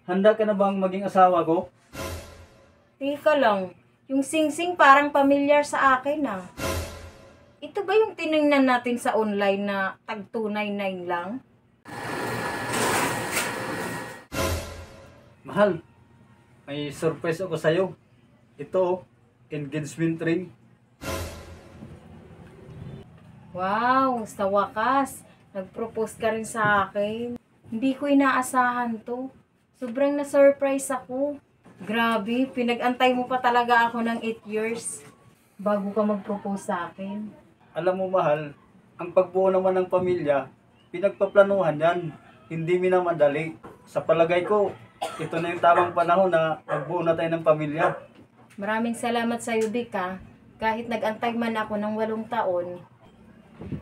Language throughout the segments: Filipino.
Handa ka na bang maging asawa ko? Teka lang, yung singsing parang pamilyar sa akin ah. Ito ba yung tinignan natin sa online na tag 299 lang? Mahal, may surprise ako sa'yo. Ito, engagement ring. Wow, sa wakas, nag-propose ka rin sa akin. Hindi ko inaasahan to. Sobrang na-surprise ako. Grabe, pinag-antay mo pa talaga ako ng 8 years bago ka mag-propose sa akin. Alam mo mahal, ang pagbuo naman ng pamilya, pinagpaplanuhan yan. Hindi minamadali. Sa palagay ko, ito na yung tamang panahon na magbuo na tayo ng pamilya. Maraming salamat sa iyo, Vic, ha. Kahit nag-antay man ako ng 8 taon,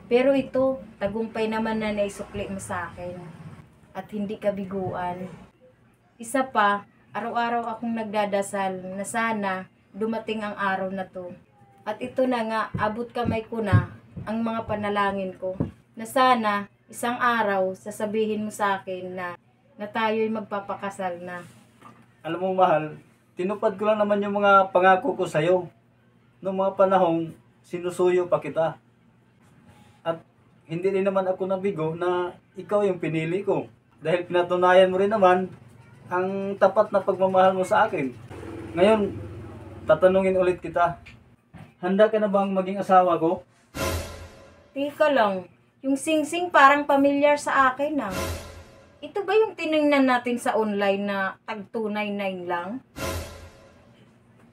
pero ito, tagumpay naman na naisukli mo sa akin. At hindi ka biguan. Isa pa, araw-araw akong nagdadasal na sana dumating ang araw na to. At ito na nga, abot kamay ko na ang mga panalangin ko. Na sana, isang araw, sasabihin mo sa akin na tayo'y magpapakasal na. Alam mo mahal, tinupad ko lang naman yung mga pangako ko sa'yo. Noong mga panahong sinusuyo pa kita. At hindi rin naman ako nabigo na ikaw yung pinili ko. Dahil pinatunayan mo rin naman ang tapat na pagmamahal mo sa akin. Ngayon, tatanungin ulit kita. Handa ka na bang maging asawa ko? Teka lang, yung singsing parang pamilyar sa akin ah. Ito ba yung tinignan natin sa online na tag 299 lang?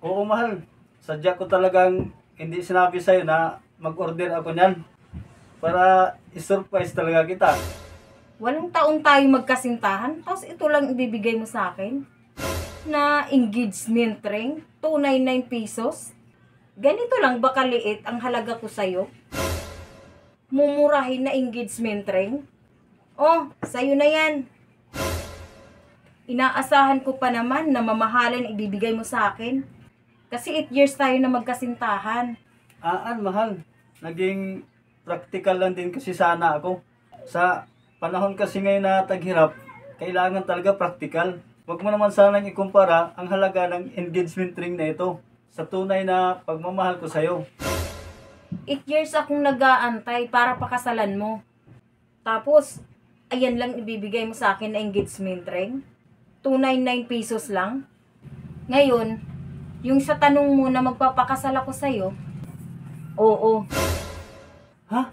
Oo mahal, sadya ko talagang hindi sinabi sa'yo na mag-order ako niyan. Para isurprise talaga kita. 8 taon tayo magkasintahan, tapos ito lang ibibigay mo sa akin? Na engagement ring, 299 pesos? Ganito lang ba kaliit ang halaga ko sa'yo? Mumurahin na engagement ring? Oh, sa'yo na yan. Inaasahan ko pa naman na mamahalan ibibigay mo sa akin. Kasi 8 years tayo na magkasintahan. Mahal, naging practical lang din kasi sana ako. Sa panahon kasi ngayon na taghirap, kailangan talaga practical. Huwag mo naman sanang ikumpara ang halaga ng engagement ring na ito sa tunay na pagmamahal ko sa'yo. 8 years akong nag-aantay para pakasalan mo. Tapos, ayan lang ibibigay mo sa akin na engagement ring. 299 pesos lang. Ngayon, yung sa tanong mo na magpapakasal ako sa'yo, oo. Ha?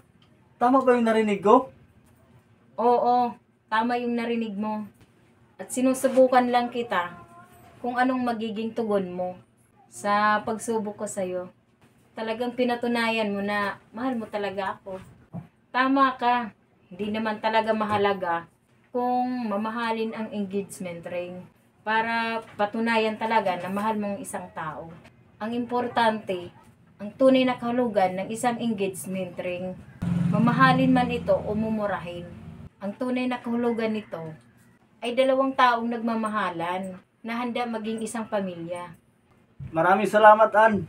Tama ba yung narinig ko? Oo, tama yung narinig mo. At sinusubukan lang kita kung anong magiging tugon mo sa pagsubok ko sa'yo. Talagang pinatunayan mo na mahal mo talaga ako. Tama ka, hindi naman talaga mahalaga kung mamahalin ang engagement ring para patunayan talaga na mahal mong isang tao. Ang importante, ang tunay na kahulugan ng isang engagement ring, mamahalin man ito o mumurahin. Ang tunay na kahulugan nito ay 2 taong nagmamahalan na handa maging isang pamilya. Maraming salamat, Ann.